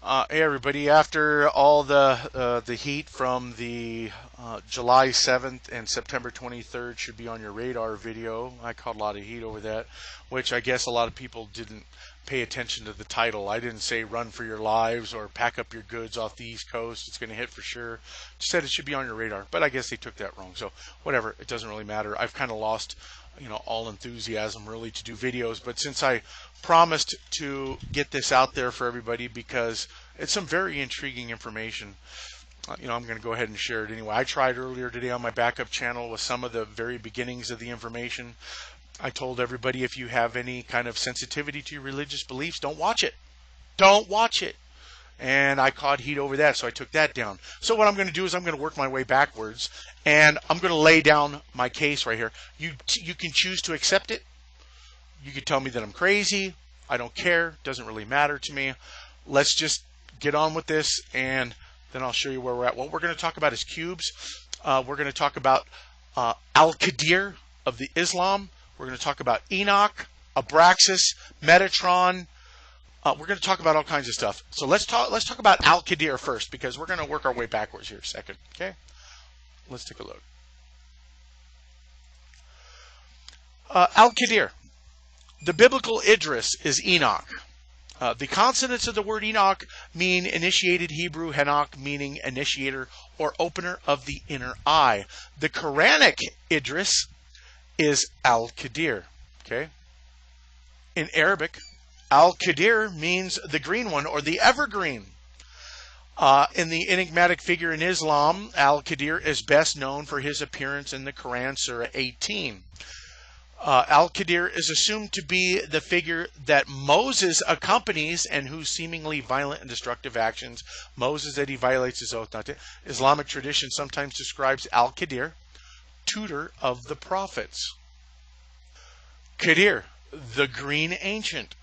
Hey everybody! After all the heat from the July 7th and September 23rd should be on your radar video, I caught a lot of heat over that, which I guess a lot of people didn't pay attention to the title. I didn't say run for your lives or pack up your goods off the East Coast. It's going to hit for sure. Just said it should be on your radar, but I guess they took that wrong. So whatever, it doesn't really matter. I've kind of lost all enthusiasm really to do videos, but since I promised to get this out there for everybody because it's some very intriguing information, I'm going to go ahead and share it anyway. I tried earlier today on my backup channel with some of the very beginnings of the information. I told everybody, if you have any kind of sensitivity to your religious beliefs, don't watch it. Don't watch it. And I caught heat over that, so I took that down. So what I'm going to do is I'm going to work my way backwards, and I'm going to lay down my case right here. You can choose to accept it. You can tell me that I'm crazy. I don't care. Doesn't really matter to me. Let's just get on with this, and then I'll show you where we're at. What we're going to talk about is cubes. We're going to talk about Al-Qadir of the Islam. We're going to talk about Enoch, Abraxas, Metatron. We're going to talk about all kinds of stuff. So let's talk about Al-Qadir first, because we're going to work our way backwards here a second. Okay, let's take a look. Al-Qadir. The biblical Idris is Enoch. The consonants of the word Enoch mean initiated Hebrew, Henok meaning initiator or opener of the inner eye. The Quranic Idris is Al-Qadir. Okay. In Arabic, Al-Qadir means the green one or the evergreen. In the enigmatic figure in Islam, Al-Qadir is best known for his appearance in the Quran, Surah 18. Al-Qadir is assumed to be the figure that Moses accompanies and whose seemingly violent and destructive actions Moses that he violates his oath not to. Islamic tradition sometimes describes Al-Qadir, tutor of the prophets. Qadir, the green ancient.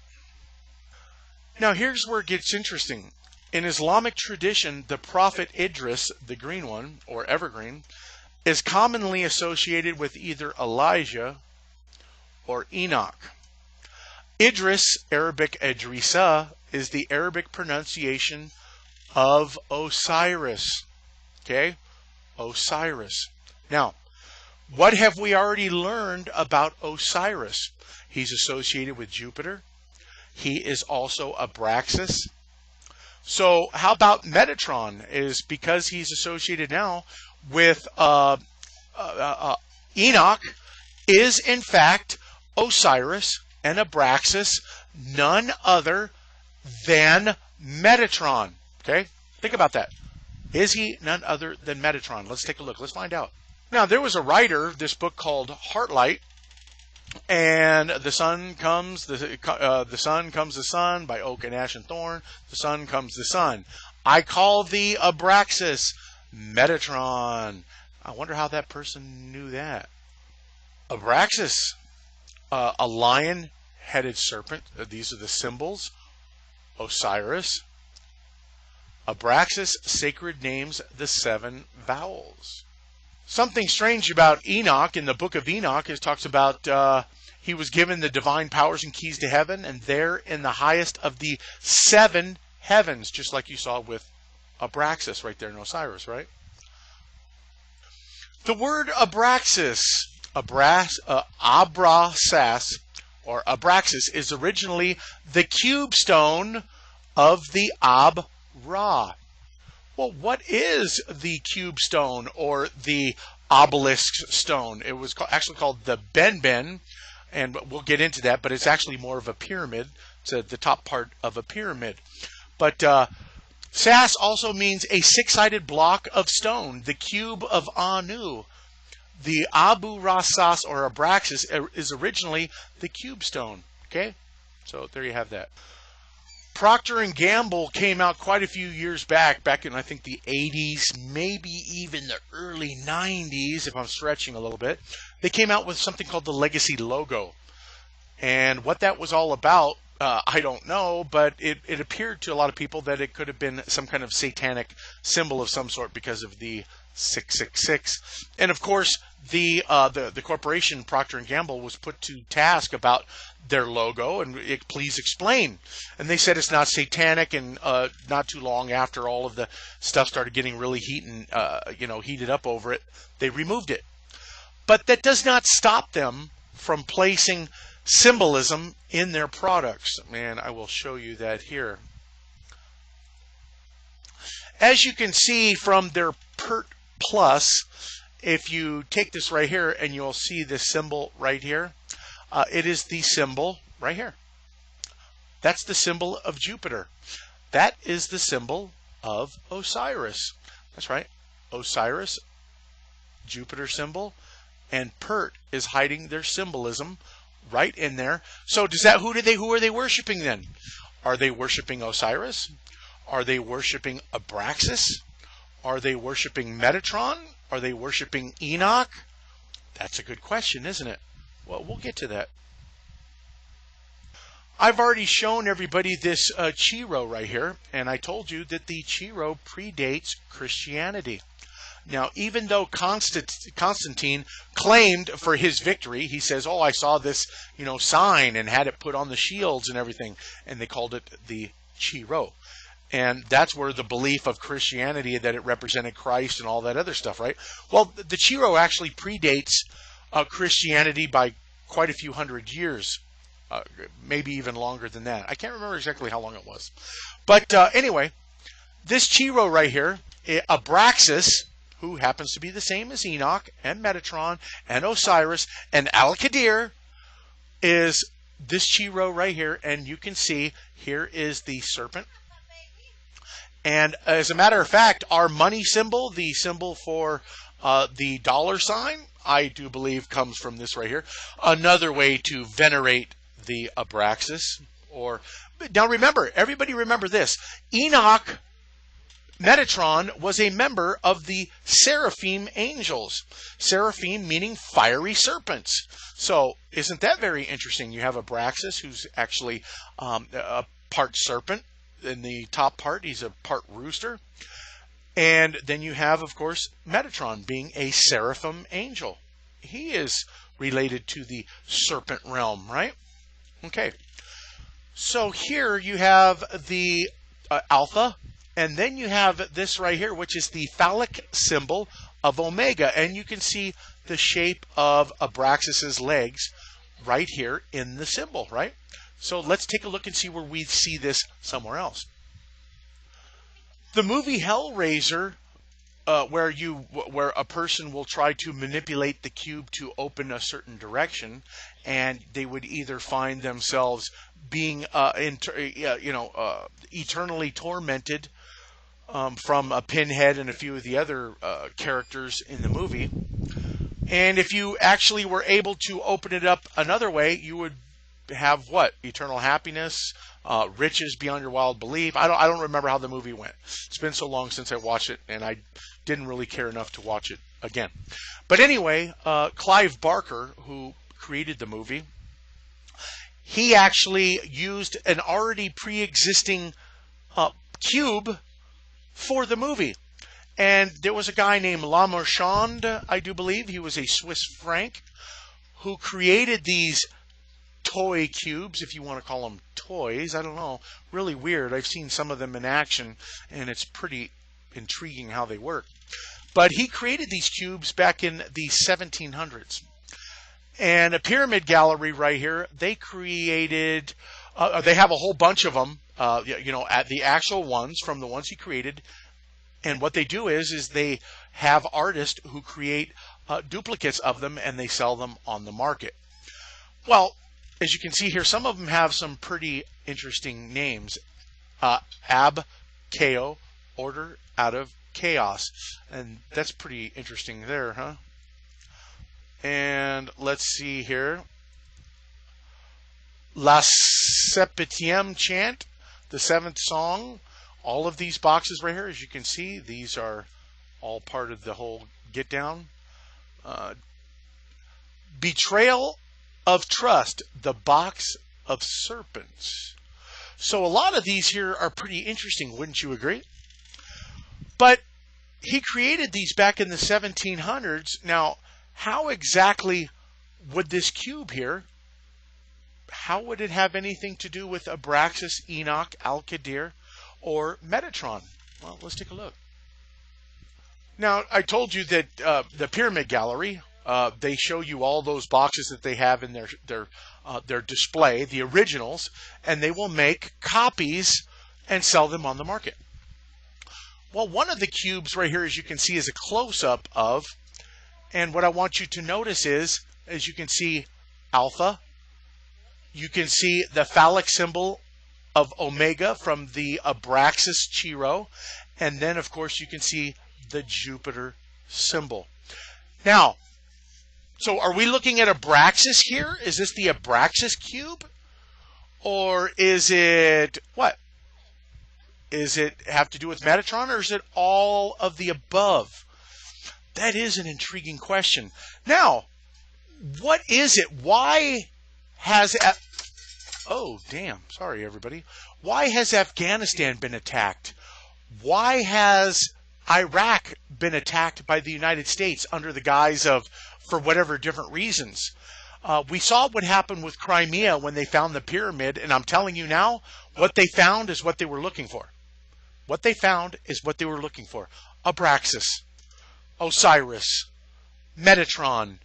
Now here's where it gets interesting. In Islamic tradition, the prophet Idris, the green one, or evergreen, is commonly associated with either Elijah or Enoch. Idris, Arabic Idrisa, is the Arabic pronunciation of Osiris. Okay? Osiris. Now, what have we already learned about Osiris? He's associated with Jupiter. He is also Abraxas. So how about Metatron? Is because he's associated now with Enoch, is in fact Osiris and Abraxas, none other than Metatron. Okay, think about that. Is he none other than Metatron? Let's take a look. Let's find out. Now, there was a writer, this book called Heartlight, and the sun comes, the sun comes the sun by oak and ash and thorn. The sun comes the sun. I call thee Abraxas, Metatron. I wonder how that person knew that. Abraxas, a lion-headed serpent. These are the symbols. Osiris. Abraxas, sacred names, the 7 vowels. Something strange about Enoch in the book of Enoch is talks about he was given the divine powers and keys to heaven, and there in the highest of the 7 heavens, just like you saw with Abraxas right there in Osiris, right? The word Abraxas, Abrasas, or Abraxas, is originally the cube stone of the Ab-Ra. Well, what is the cube stone or the obelisk stone? It was actually called the Ben-Ben, and we'll get into that, but it's actually more of a pyramid. It's the top part of a pyramid. But Sas also means a 6-sided block of stone, the cube of Anu. The Abu Rasas or Abraxas is originally the cube stone. Okay, so there you have that. Procter & Gamble came out quite a few years back in I think the 80s, maybe even the early 90s, if I'm stretching a little bit. They came out with something called the Legacy logo. And what that was all about, I don't know, but it appeared to a lot of people that it could have been some kind of satanic symbol of some sort because of the 666. And of course, the corporation Procter and Gamble was put to task about their logo and please explain. And they said it's not satanic. And not too long after all of the stuff started getting really heated up over it, they removed it. But that does not stop them from placing symbolism in their products. And I will show you that here. As you can see from their Part Plus, if you take this right here and you'll see this symbol right here, it is the symbol right here. That's the symbol of Jupiter. That is the symbol of Osiris. That's right. Osiris, Jupiter symbol, and Part is hiding their symbolism right in there. So does that who are they worshiping then? Are they worshiping Osiris? Are they worshiping Abraxas? Are they worshiping Metatron? Are they worshiping Enoch? That's a good question, isn't it? Well, we'll get to that. I've already shown everybody this Chi-Rho right here, and I told you that the Chi-Rho predates Christianity. Now, even though Constantine claimed for his victory, he says, "Oh, I saw this, sign and had it put on the shields and everything," and they called it the Chi-Rho. And that's where the belief of Christianity that it represented Christ and all that other stuff, right? Well, the Chi-Rho actually predates Christianity by quite a few hundred years, maybe even longer than that. I can't remember exactly how long it was. But anyway, this Chi-Rho right here, Abraxas, who happens to be the same as Enoch and Metatron and Osiris and Al-Qadir, is this Chi-Rho right here. And you can see here is the serpent. And as a matter of fact, our money symbol, the symbol for the dollar sign, I do believe comes from this right here. Another way to venerate the Abraxas. Now remember, everybody remember this. Enoch, Metatron, was a member of the Seraphim angels. Seraphim meaning fiery serpents. So isn't that very interesting? You have Abraxas, who's actually a part serpent. In the top part, he's a part rooster. And then you have, of course, Metatron being a seraphim angel. He is related to the serpent realm, right? Okay. So here you have the Alpha, and then you have this right here, which is the phallic symbol of Omega. And you can see the shape of Abraxas's legs right here in the symbol, right? So let's take a look and see where we see this somewhere else. The movie Hellraiser, where a person will try to manipulate the cube to open a certain direction, and they would either find themselves being eternally tormented from a Pinhead and a few of the other characters in the movie. And if you actually were able to open it up another way, you would have what? Eternal happiness, riches beyond your wild belief. I don't remember how the movie went. It's been so long since I watched it, and I didn't really care enough to watch it again. But anyway, Clive Barker, who created the movie, he actually used an already pre-existing cube for the movie. And there was a guy named La Marchande, I do believe, he was a Swiss franc, who created these toy cubes, if you want to call them toys. I don't know. Really weird. I've seen some of them in action, and it's pretty intriguing how they work. But he created these cubes back in the 1700s. And a pyramid gallery right here, they created, they have a whole bunch of them, at the actual ones from the ones he created. And what they do is they have artists who create duplicates of them, and they sell them on the market. Well, as you can see here, some of them have some pretty interesting names. Ab-Kao, order out of chaos. And that's pretty interesting there, huh? And let's see here. La Septième Chant, the seventh song. All of these boxes right here, as you can see, these are all part of the whole get down. Betrayal of Trust, the Box of Serpents. So a lot of these here are pretty interesting, wouldn't you agree? But he created these back in the 1700s. Now, how exactly would this cube here, how would it have anything to do with Abraxas, Enoch, Al-Qadir, or Metatron? Well, let's take a look. Now, I told you that the Pyramid Gallery, they show you all those boxes that they have in their display, the originals, and they will make copies and sell them on the market. Well, one of the cubes right here, as you can see, is a close-up of, and what I want you to notice is, as you can see, Alpha, you can see the phallic symbol of Omega from the Abraxas Chiro, and then, of course, you can see the Jupiter symbol. Now, so are we looking at Abraxas here? Is this the Abraxas cube? Or is it what? Is it have to do with Metatron, or is it all of the above? That is an intriguing question. Now, what is it? Why has... Oh, damn. Sorry, everybody. Why has Afghanistan been attacked? Why has Iraq been attacked by the United States under the guise of, for whatever different reasons? We saw what happened with Crimea when they found the pyramid, and I'm telling you now, what they found is what they were looking for. What they found is what they were looking for. Abraxas, Osiris, Metatron,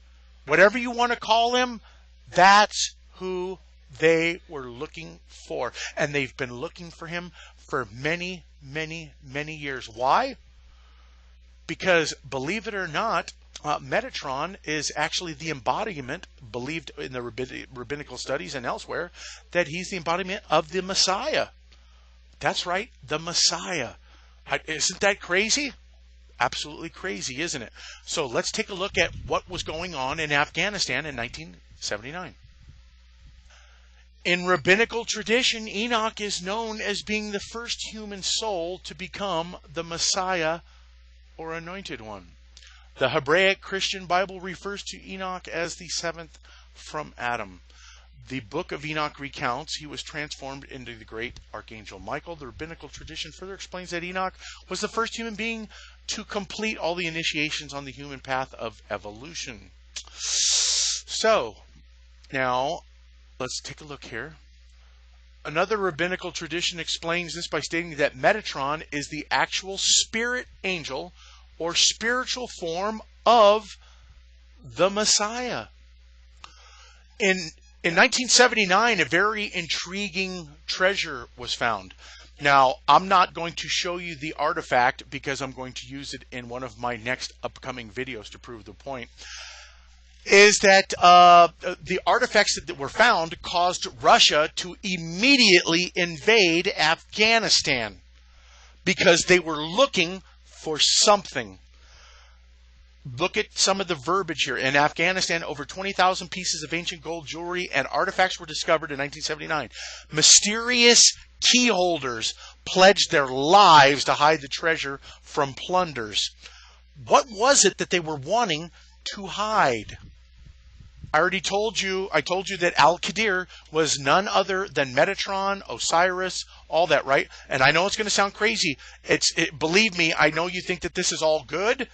whatever you want to call him, that's who they were looking for. And they've been looking for him for many, many, many years. Why? Because, believe it or not, Metatron is actually the embodiment, believed in the rabbinical studies and elsewhere, that he's the embodiment of the Messiah. That's right, the Messiah. Isn't that crazy? Absolutely crazy, isn't it? So let's take a look at what was going on in Afghanistan in 1979. In rabbinical tradition, Enoch is known as being the first human soul to become the Messiah or anointed one. The Hebraic Christian Bible refers to Enoch as the seventh from Adam. The book of Enoch recounts he was transformed into the great archangel Michael. The rabbinical tradition further explains that Enoch was the first human being to complete all the initiations on the human path of evolution. So, now, let's take a look here. Another rabbinical tradition explains this by stating that Metatron is the actual spirit angel or spiritual form of the Messiah. In 1979, a very intriguing treasure was found. Now, I'm not going to show you the artifact because I'm going to use it in one of my next upcoming videos to prove the point. Is that the artifacts that were found caused Russia to immediately invade Afghanistan because they were looking for something. Look at some of the verbiage here. In Afghanistan, over 20,000 pieces of ancient gold jewelry and artifacts were discovered in 1979. Mysterious key holders pledged their lives to hide the treasure from plunders. What was it that they were wanting to hide? I already told you, that Al-Qadir was none other than Metatron, Osiris, all that, right? And I know it's going to sound crazy. Believe me, I know you think that this is all good.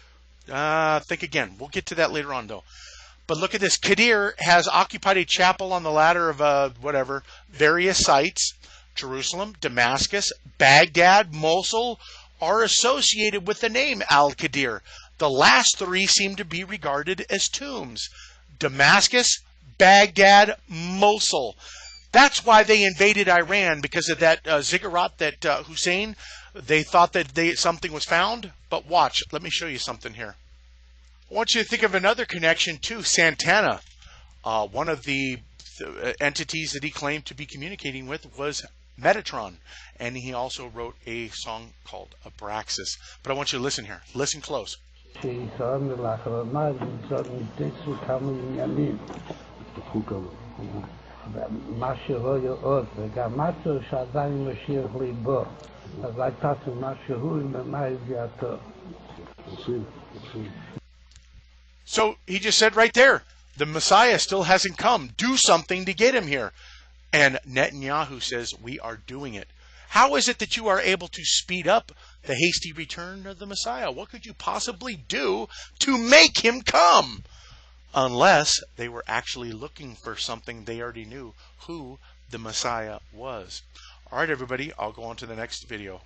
Think again. We'll get to that later on, though. But look at this. Qadir has occupied a chapel on the ladder of various sites. Jerusalem, Damascus, Baghdad, Mosul are associated with the name Al-Qadir. The last three seem to be regarded as tombs. Damascus, Baghdad, Mosul. That's why they invaded Iran, because of that ziggurat that Hussein, they thought that something was found. But watch, let me show you something here. I want you to think of another connection too. Santana, one of the entities that he claimed to be communicating with was Metatron. And he also wrote a song called Abraxas. But I want you to listen here. Listen close. So he just said right there, the Messiah still hasn't come. Do something to get him here. And Netanyahu says, we are doing it. How is it that you are able to speed up the hasty return of the Messiah? What could you possibly do to make him come? Unless they were actually looking for something they already knew, who the Messiah was. All right, everybody, I'll go on to the next video.